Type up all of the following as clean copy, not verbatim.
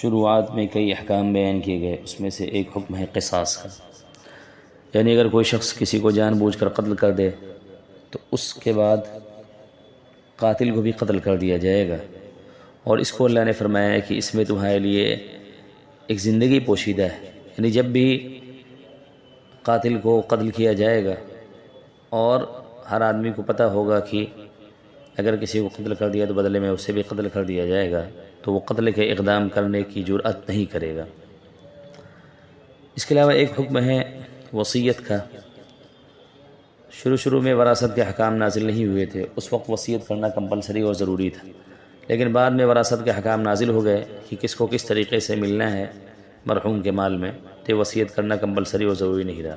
شروعات میں کئی احکام بیان کیے گئے، اس میں سے ایک حکم ہے قصاص کا، یعنی اگر کوئی شخص کسی کو جان بوجھ کر قتل کر دے تو اس کے بعد قاتل کو بھی قتل کر دیا جائے گا، اور اس کو اللہ نے فرمایا ہے کہ اس میں تمہارے لیے ایک زندگی پوشیدہ ہے، یعنی جب بھی قاتل کو قتل کیا جائے گا اور ہر آدمی کو پتہ ہوگا کہ اگر کسی کو قتل کر دیا تو بدلے میں اسے بھی قتل کر دیا جائے گا، تو وہ قتل کے اقدام کرنے کی جرأت نہیں کرے گا۔ اس کے علاوہ ایک حکم ہے وصیت کا۔ شروع میں وراثت کے حکام نازل نہیں ہوئے تھے، اس وقت وصیت کرنا کمپلسری اور ضروری تھا، لیکن بعد میں وراثت کے حکام نازل ہو گئے کہ کس کو کس طریقے سے ملنا ہے مرحوم کے مال میں، تو وصیت کرنا کمپلسری اور ضروری نہیں رہا۔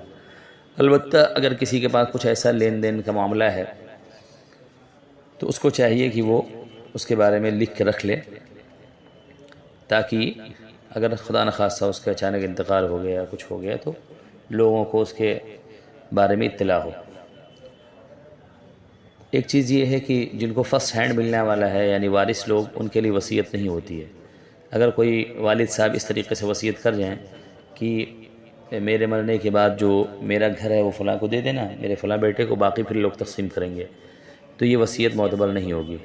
البتہ اگر کسی کے پاس کچھ ایسا لین دین کا معاملہ ہے تو اس کو چاہیے کہ وہ اس کے بارے میں لکھ کے رکھ لے، تاکہ اگر خدا نخواستہ اس کا اچانک انتقال ہو گیا کچھ ہو گیا تو لوگوں کو اس کے بارے میں اطلاع ہو۔ ایک چیز یہ ہے کہ جن کو فرسٹ ہینڈ ملنے والا ہے یعنی وارث لوگ، ان کے لیے وصیت نہیں ہوتی ہے۔ اگر کوئی والد صاحب اس طریقے سے وصیت کر جائیں کہ میرے مرنے کے بعد جو میرا گھر ہے وہ فلاں کو دے دینا، میرے فلاں بیٹے کو، باقی پھر لوگ تقسیم کریں گے، تو یہ وصیت معتبر نہیں ہوگی۔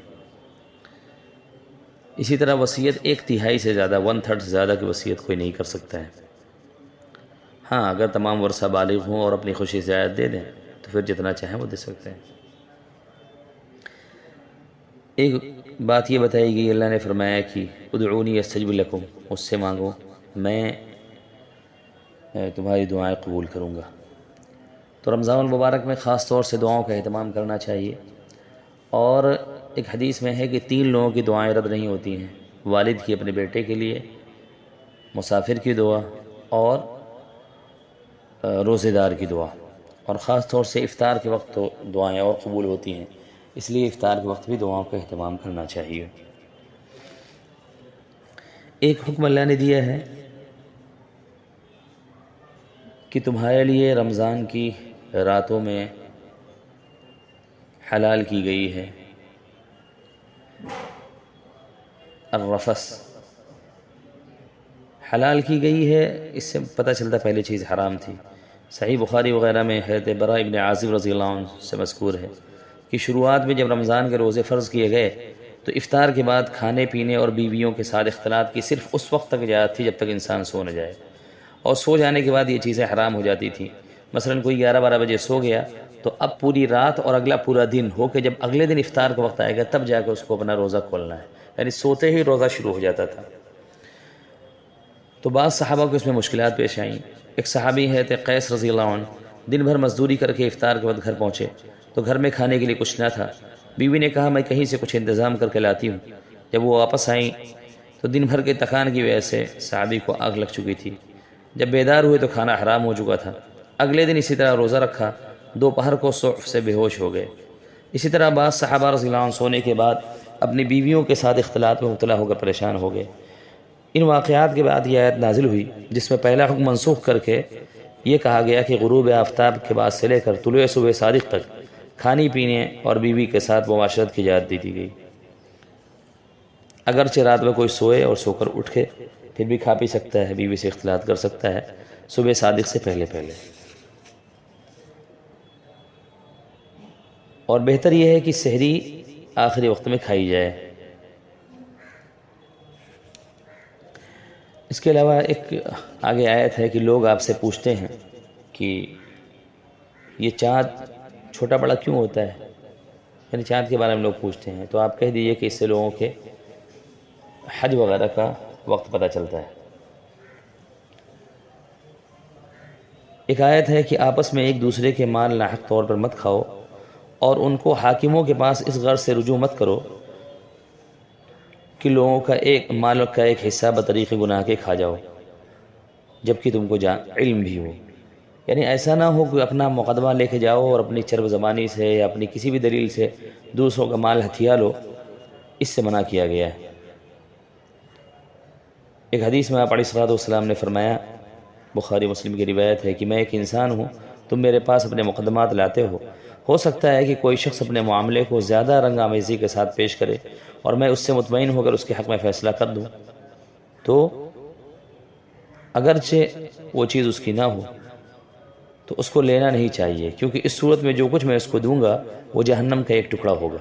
اسی طرح وصیت 1/3 سے زیادہ، 1/3 سے زیادہ کی وصیت کوئی نہیں کر سکتا ہے۔ ہاں اگر تمام ورثہ بالغ ہوں اور اپنی خوشی سے زیادہ دے دیں تو پھر جتنا چاہیں وہ دے سکتے ہیں۔ ایک بات یہ بتائی گئی، اللہ نے فرمایا کہ ادعونی استجب لکم، مجھ سے مانگو میں تمہاری دعائیں قبول کروں گا۔ تو رمضان المبارک میں خاص طور سے دعاؤں کا اہتمام کرنا چاہیے، اور ایک حدیث میں ہے کہ 3 لوگوں کی دعائیں رد نہیں ہوتی ہیں: والد کی اپنے بیٹے کے لیے، مسافر کی دعا، اور روزے دار کی دعا، اور خاص طور سے افطار کے وقت تو دعائیں اور قبول ہوتی ہیں، اس لیے افطار کے وقت بھی دعاؤں کا اہتمام کرنا چاہیے۔ ایک حکم اللہ نے دیا ہے کہ تمہارے لیے رمضان کی راتوں میں حلال کی گئی ہے الرفث، حلال کی گئی ہے، اس سے پتہ چلتا پہلی چیز حرام تھی۔ صحیح بخاری وغیرہ میں حضرت براء ابن عازب رضی اللہ عنہ سے مذکور ہے کہ شروعات میں جب رمضان کے روزے فرض کیے گئے تو افطار کے بعد کھانے پینے اور بیویوں کے ساتھ اختلاط کی صرف اس وقت تک اجازت تھی جب تک انسان سو نہ جائے، اور سو جانے کے بعد یہ چیزیں حرام ہو جاتی تھیں۔ مثلا کوئی 11-12 بجے سو گیا تو اب پوری رات اور اگلا پورا دن ہو کے جب اگلے دن افطار کا وقت آئے گا تب جا کے اس کو اپنا روزہ کھولنا ہے، یعنی سوتے ہی روزہ شروع ہو جاتا تھا۔ تو بعض صحابہ کو اس میں مشکلات پیش آئیں۔ ایک صحابی ہے قیس رضی اللہ عنہ، دن بھر مزدوری کر کے افطار کے وقت گھر پہنچے تو گھر میں کھانے کے لیے کچھ نہ تھا۔ بیوی نے کہا میں کہیں سے کچھ انتظام کر کے لاتی ہوں۔ جب وہ واپس آئیں تو دن بھر کے تکان کی وجہ سے صحابی کو آگ لگ چکی تھی۔ جب بیدار ہوئے تو کھانا حرام ہو چکا تھا۔ اگلے دن اسی طرح روزہ رکھا، دوپہر کو سوف سے بے ہوش ہو گئے۔ اسی طرح بعض صحابہ رضی اللہ عنہ سونے کے بعد اپنی بیویوں کے ساتھ اختلاط میں مبتلا ہو کر پریشان ہو گئے۔ ان واقعات کے بعد یہ آیت نازل ہوئی جس میں پہلا حکم منسوخ کر کے یہ کہا گیا کہ غروب آفتاب کے بعد سے لے کر طلوع صبح صادق تک کھانے پینے اور بیوی کے ساتھ معاشرت کی اجازت دے دی گئی۔ اگرچہ رات میں کوئی سوئے اور سو کر اٹھ کے پھر بھی کھا پی سکتا ہے، بیوی سے اختلاط کر سکتا ہے صبح صادق سے پہلے، اور بہتر یہ ہے کہ سحری آخری وقت میں کھائی جائے۔ اس کے علاوہ ایک آگے آیت ہے کہ لوگ آپ سے پوچھتے ہیں کہ یہ چاند چھوٹا بڑا کیوں ہوتا ہے، یعنی چاند کے بارے میں لوگ پوچھتے ہیں، تو آپ کہہ دیجئے کہ اس سے لوگوں کے حج وغیرہ کا وقت پتہ چلتا ہے۔ ایک آیت ہے کہ آپس میں ایک دوسرے کے مال ناحق طور پر مت کھاؤ، اور ان کو حاکموں کے پاس اس غرض سے رجوع مت کرو کہ لوگوں کا مال کا ایک حصہ بطریق گناہ کے کھا جاؤ جبکہ تم کو علم بھی ہو، یعنی ایسا نہ ہو کہ اپنا مقدمہ لے کے جاؤ اور اپنی چرب زبانی سے یا اپنی کسی بھی دلیل سے دوسروں کا مال ہتھیا لو، اس سے منع کیا گیا ہے۔ ایک حدیث میں آپ علیہ الصلوۃ والسلام نے فرمایا، بخاری مسلم کی روایت ہے کہ میں ایک انسان ہوں، تم میرے پاس اپنے مقدمات لاتے ہو سکتا ہے کہ کوئی شخص اپنے معاملے کو زیادہ رنگ آمیزی کے ساتھ پیش کرے اور میں اس سے مطمئن ہو کر اس کے حق میں فیصلہ کر دوں، تو اگرچہ وہ چیز اس کی نہ ہو تو اس کو لینا نہیں چاہیے، کیونکہ اس صورت میں جو کچھ میں اس کو دوں گا وہ جہنم کا ایک ٹکڑا ہوگا۔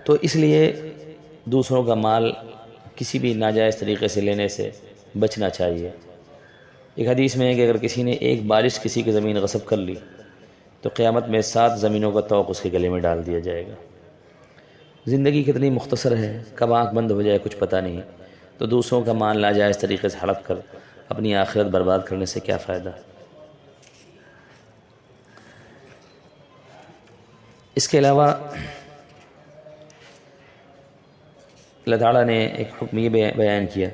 تو اس لیے دوسروں کا مال کسی بھی ناجائز طریقے سے لینے سے بچنا چاہیے۔ ایک حدیث میں ہے کہ اگر کسی نے ایک بارش کسی کی زمین غصب کر لی تو قیامت میں 7 زمینوں کا طوق اس کے گلے میں ڈال دیا جائے گا۔ زندگی کتنی مختصر ہے، کب آنکھ بند ہو جائے کچھ پتہ نہیں، تو دوسروں کا مال ناجائز طریقے سے ہڑپ کر اپنی آخرت برباد کرنے سے کیا فائدہ۔ اس کے علاوہ اللہ تعالیٰ نے ایک حکم یہ بیان کیا،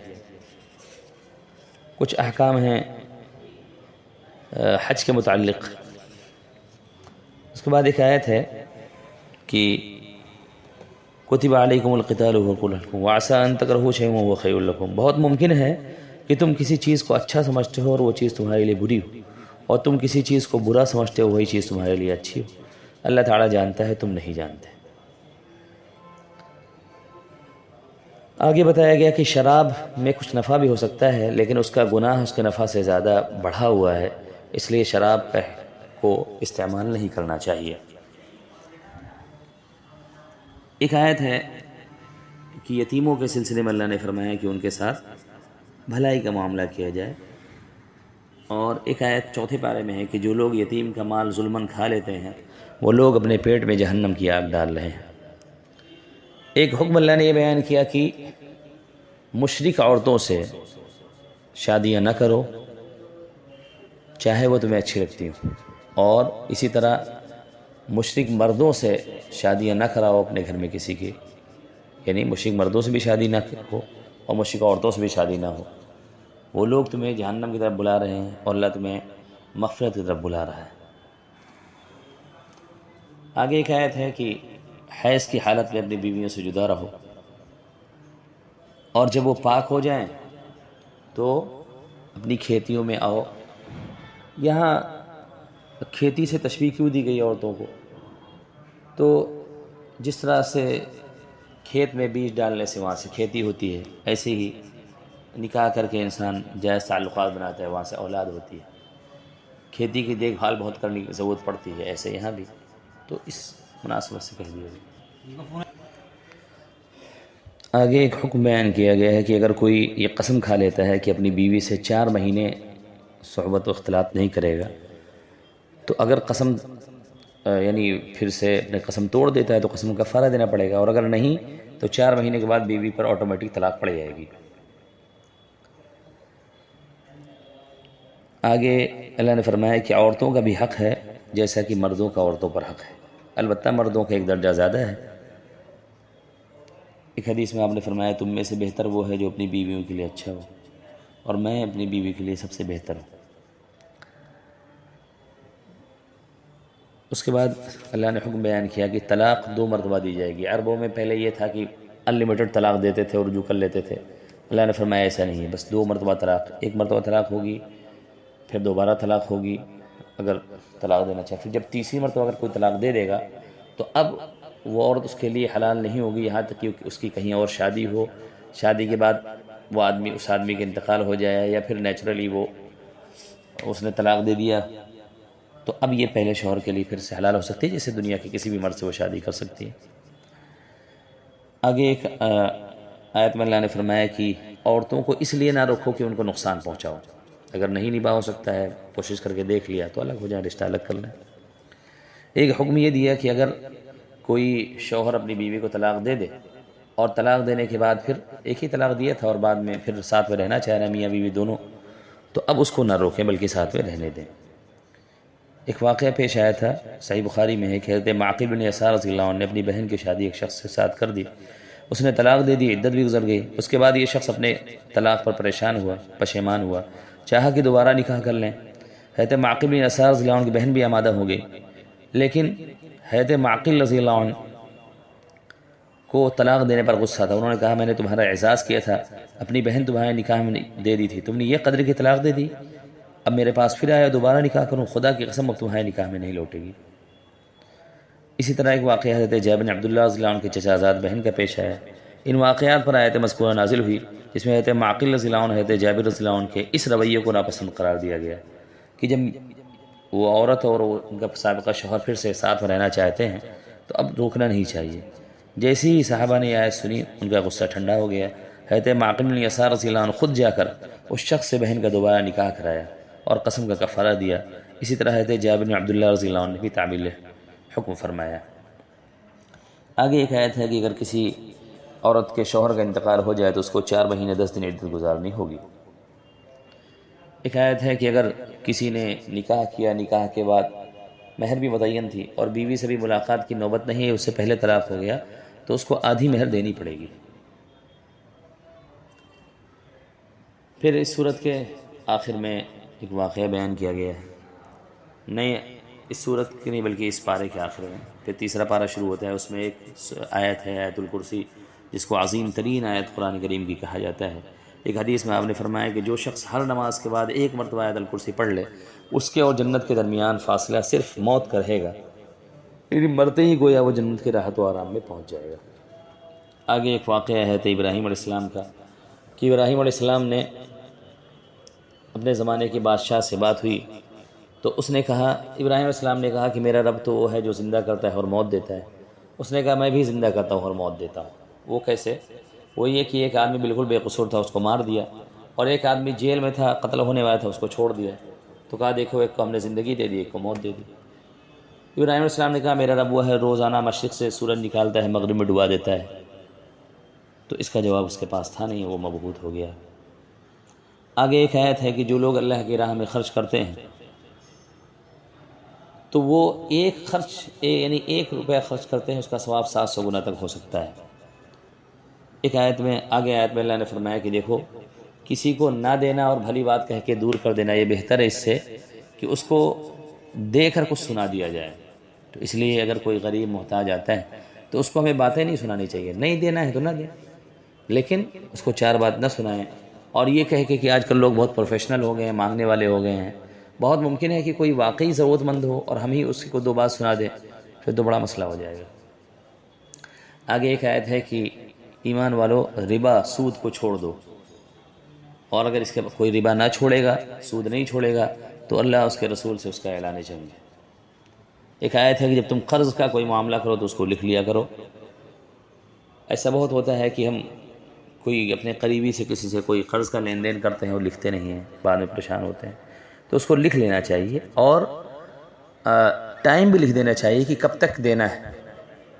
کچھ احکام ہیں حج کے متعلق۔ اس کے بعد ایک آیت ہے کہ کتب علیکم القتال وهو كره لكم وعسى ان تكرهوا شيئا وهو خير لكم۔ بہت ممکن ہے کہ تم کسی چیز کو اچھا سمجھتے ہو اور وہ چیز تمہارے لیے بری ہو، اور تم کسی چیز کو برا سمجھتے ہو وہی چیز تمہارے لیے اچھی ہو۔ اللہ تعالیٰ جانتا ہے، تم نہیں جانتے۔ آگے بتایا گیا کہ شراب میں کچھ نفع بھی ہو سکتا ہے، لیکن اس کا گناہ اس کے نفع سے زیادہ بڑھا ہوا ہے، اس لیے شراب کو استعمال نہیں کرنا چاہیے۔ ایک آیت ہے کہ یتیموں کے سلسلے میں اللہ نے فرمایا کہ ان کے ساتھ بھلائی کا معاملہ کیا جائے، اور ایک آیت چوتھے پارے میں ہے کہ جو لوگ یتیم کا مال ظلماً کھا لیتے ہیں وہ لوگ اپنے پیٹ میں جہنم کی آگ ڈال رہے ہیں۔ ایک حکم اللہ نے یہ بیان کیا کہ مشرک عورتوں سے شادیاں نہ کرو چاہے وہ تمہیں اچھی لگتی ہوں، اور اسی طرح مشرک مردوں سے شادیاں نہ کراؤ اپنے گھر میں کسی کی، یعنی مشرک مردوں سے بھی شادی نہ ہو اور مشرک عورتوں سے بھی شادی نہ ہو۔ وہ لوگ تمہیں جہنم کی طرف بلا رہے ہیں اور اللہ تمہیں مغفرت کی طرف بلا رہا ہے۔ آگے ایک آیت ہے کہ حیض کی حالت میں اپنی بیویوں سے جدا رہو، اور جب وہ پاک ہو جائیں تو اپنی کھیتیوں میں آؤ۔ یہاں کھیتی سے تشبیہ کیوں دی گئی عورتوں کو؟ تو جس طرح سے کھیت میں بیج ڈالنے سے وہاں سے کھیتی ہوتی ہے، ایسے ہی نکاح کر کے انسان جائز تعلقات بناتا ہے، وہاں سے اولاد ہوتی ہے۔ کھیتی کی دیکھ بھال بہت کرنے کی ضرورت پڑتی ہے، ایسے یہاں بھی، تو اس مناسبت سے کہہ دیا گیا۔ آگے ایک حکم بیان کیا گیا ہے کہ اگر کوئی یہ قسم کھا لیتا ہے کہ اپنی بیوی سے 4 مہینے صحبت و اختلاط نہیں کرے گا، تو اگر قسم یعنی پھر سے اپنے قسم توڑ دیتا ہے تو قسم کا کفارہ دینا پڑے گا، اور اگر نہیں تو 4 مہینے کے بعد بیوی پر آٹومیٹک طلاق پڑ جائے گی۔ آگے اللہ نے فرمایا کہ عورتوں کا بھی حق ہے جیسا کہ مردوں کا عورتوں پر حق ہے، البتہ مردوں کا ایک درجہ زیادہ ہے۔ ایک حدیث میں آپ نے فرمایا تم میں سے بہتر وہ ہے جو اپنی بیویوں کے لیے اچھا ہو، اور میں اپنی بیوی کے لیے سب سے بہتر ہوں۔ اس کے بعد اللہ نے حکم بیان کیا کہ طلاق 2 مرتبہ دی جائے گی۔ عربوں میں پہلے یہ تھا کہ انلمیٹڈ طلاق دیتے تھے اور رجوع کر لیتے تھے، اللہ نے فرمایا ایسا نہیں ہے، بس 2 مرتبہ طلاق، 1 مرتبہ طلاق ہوگی پھر دوبارہ طلاق ہوگی اگر طلاق دینا چاہے، پھر جب تیسری مرتبہ اگر کوئی طلاق دے دے گا تو اب وہ عورت اس کے لیے حلال نہیں ہوگی یہاں تک کہ اس کی کہیں اور شادی ہو، شادی کے بعد وہ آدمی اس آدمی کا انتقال ہو جائے، یا پھر نیچرلی وہ اس نے طلاق دے دیا، تو اب یہ پہلے شوہر کے لیے پھر سے حلال ہو سکتی ہے، جیسے دنیا کے کسی بھی مرد سے وہ شادی کر سکتی ہے۔ آگے ایک آیت میں اللہ نے فرمایا کہ عورتوں کو اس لیے نہ روکو کہ ان کو نقصان پہنچاؤ، اگر نہیں نبھا ہو سکتا ہے کوشش کر کے دیکھ لیا تو الگ ہو جائیں، رشتہ الگ کر لیں۔ ایک حکم یہ دیا کہ اگر کوئی شوہر اپنی بیوی کو طلاق دے دے اور طلاق دینے کے بعد پھر ایک ہی طلاق دیا تھا اور بعد میں پھر ساتھ میں رہنا چاہ رہے ہیں میاں بیوی دونوں، تو اب اس کو نہ روکیں بلکہ ساتھ میں رہنے دیں۔ ایک واقعہ پیش آیا تھا، صحیح بخاری میں ہے کہ حضرت معقل بن یسار رضی اللہ عنہ نے اپنی بہن کی شادی ایک شخص سے ساتھ کر دی، اس نے طلاق دے دی، عدت بھی گزر گئی۔ اس کے بعد یہ شخص اپنے طلاق پر پریشان ہوا، پشیمان ہوا، چاہا کہ دوبارہ نکاح کر لیں۔ حضرت معقل بن یسار رضی اللہ عنہ کی بہن بھی آمادہ ہو گئی، لیکن حضرت معقل رضی اللہ عنہ کو طلاق دینے پر غصہ تھا۔ انہوں نے کہا میں نے تمہارا اعزاز کیا تھا، اپنی بہن تمہارے نکاح میں دے دی تھی، تم نے یہ قدر کی طلاق دے دی، اب میرے پاس پھر آیا دوبارہ نکاح کروں، خدا کی قسم اب تمہارے نکاح میں نہیں لوٹے گی۔ اسی طرح ایک واقعہ حضرت جابر بن عبداللہ رضی اللہ عنہ کے چچا زاد بہن کا پیش آیا ان واقعات پر آیت مذکورہ نازل ہوئی جس میں حضرت معقل رضی اللہ عنہ حضرت جابر رضی اللہ عنہ کے اس رویے کو ناپسند قرار دیا گیا کہ جب وہ عورت اور ان کا سابقہ شوہر پھر سے ساتھ میں رہنا چاہتے ہیں تو اب روکنا نہیں چاہیے۔ جیسے ہی صحابہ نے یہ آیت سنی ان کا غصہ ٹھنڈا ہو گیا۔ حضرت معقل بن یسار رضی اللہ عنہ خود جا کر اس شخص سے بہن کا دوبارہ نکاح کرایا اور قسم کا کفارہ دیا۔ اسی طرح حضرت جابر بن عبداللہ رضی اللہ عنہ نے بھی تعمیل حکم فرمایا۔ آگے ایک آیت ہے کہ اگر کسی عورت کے شوہر کا انتقال ہو جائے تو اس کو 4 مہینے 10 دن عدت گزارنی ہوگی۔ ایک آیت ہے کہ اگر کسی نے نکاح کیا، نکاح کے بعد مہر بھی متعین تھی اور بیوی سے بھی ملاقات کی نوبت نہیں ہے، اس سے پہلے طلاق ہو گیا تو اس کو آدھی مہر دینی پڑے گی۔ پھر اس صورت کے آخر میں ایک واقعہ بیان کیا گیا ہے، نہیں اس صورت کی نہیں بلکہ اس پارے کے آخر میں پھر تیسرا پارہ شروع ہوتا ہے، اس میں ایک آیت ہے آیت الکرسی جس کو عظیم ترین آیت قرآن کریم کی کہا جاتا ہے۔ ایک حدیث میں آپ نے فرمایا کہ جو شخص ہر نماز کے بعد ایک مرتبہ آیت الکرسی پڑھ لے اس کے اور جنت کے درمیان فاصلہ صرف موت کا رہے گا، یعنی مرتے ہی گویا وہ جنت کے راحت و آرام میں پہنچ جائے گا۔ آگے ایک واقعہ ہے ابراہیم علیہ السلام کا کہ ابراہیم علیہ السلام نے اپنے زمانے کے بادشاہ سے بات ہوئی تو اس نے کہا، ابراہیم علیہ السلام نے کہا کہ میرا رب تو وہ ہے جو زندہ کرتا ہے اور موت دیتا ہے۔ اس نے کہا میں بھی زندہ کرتا ہوں اور موت دیتا ہوں۔ وہ کیسے؟ وہ یہ کہ ایک آدمی بالکل بے قصور تھا، اس کو مار دیا، اور ایک آدمی جیل میں تھا، قتل ہونے والا تھا، اس کو چھوڑ دیا۔ تو کہا دیکھو ایک کو ہم نے زندگی دے دی، ایک کو موت دے دی۔ ابراہیم علیہ السلام نے کہا میرا رب وہ ہے روزانہ مشرق سے سورج نکالتا ہے مغرب میں ڈبا دیتا ہے۔ تو اس کا جواب اس کے پاس تھا نہیں، وہ مبہوت ہو گیا۔ آگے ایک آیت ہے کہ جو لوگ اللہ کی راہ میں خرچ کرتے ہیں تو وہ یعنی 1 روپیہ خرچ کرتے ہیں، اس کا ثواب 700 گنا تک ہو سکتا ہے۔ ایک آیت میں آیت میں اللہ نے فرمایا کہ دیکھو کسی کو نہ دینا اور بھلی بات کہہ کے دور کر دینا یہ بہتر ہے اس سے کہ اس کو دے کر کچھ سنا دیا جائے۔ تو اس لیے اگر کوئی غریب محتاج آتا ہے تو اس کو ہمیں باتیں نہیں سنانی چاہیے، نہیں دینا ہے تو نہ دیں، لیکن اس کو 4 بات نہ سنائیں۔ اور یہ کہہ کے کہ آج کل لوگ بہت پروفیشنل ہو گئے ہیں، مانگنے والے ہو گئے ہیں، بہت ممکن ہے کہ کوئی واقعی ضرورت مند ہو اور ہم ہی اس کو 2 بات سنا دیں، پھر تو بڑا مسئلہ ہو جائے گا۔ آگے ایک آیت ہے کہ ایمان والو ربا سود کو چھوڑ دو، اور اگر اس کے کوئی ربا نہ چھوڑے گا، سود نہیں چھوڑے گا تو اللہ اس کے رسول سے اس کا اعلان جنگ ہے۔ ایک آیت ہے کہ جب تم قرض کا کوئی معاملہ کرو تو اس کو لکھ لیا کرو۔ ایسا بہت ہوتا ہے کہ ہم کوئی اپنے قریبی سے کسی سے کوئی قرض کا لین دین کرتے ہیں اور لکھتے نہیں ہیں، بعد میں پریشان ہوتے ہیں، تو اس کو لکھ لینا چاہیے اور ٹائم بھی لکھ دینا چاہیے کہ کب تک دینا ہے،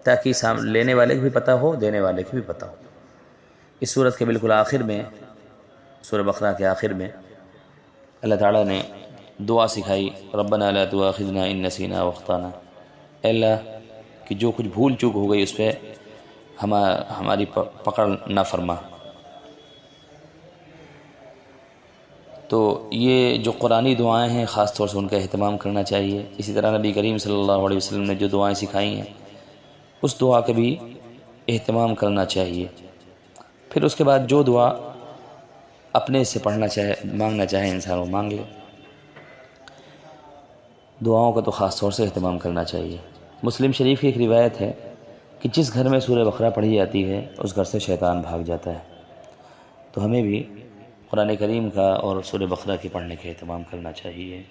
تاکہ لینے والے کو بھی پتہ ہو، دینے والے کو بھی پتہ ہو۔ اس صورت کے بالکل آخر میں، سورہ بقرہ کے آخر میں اللہ تعالیٰ نے دعا سکھائی، ربنا لا تؤاخذنا ان نسینا واخطانا، اے اللہ کہ جو کچھ بھول چوک ہو گئی اس پہ ہماری پکڑ نہ فرما۔ تو یہ جو قرآنی دعائیں ہیں خاص طور سے ان کا اہتمام کرنا چاہیے۔ اسی طرح نبی کریم صلی اللہ علیہ وسلم نے جو دعائیں سکھائی ہیں اس دعا کا بھی اہتمام کرنا چاہیے۔ پھر اس کے بعد جو دعا اپنے سے مانگنا چاہے انسان وہ مانگ لے۔ دعاؤں کا تو خاص طور سے اہتمام کرنا چاہیے۔ مسلم شریف کی ایک روایت ہے کہ جس گھر میں سورہ بقرہ پڑھی جاتی ہے اس گھر سے شیطان بھاگ جاتا ہے۔ تو ہمیں بھی قرآن کریم کا اور سورہ بقرہ کے پڑھنے کا اہتمام کرنا چاہیے۔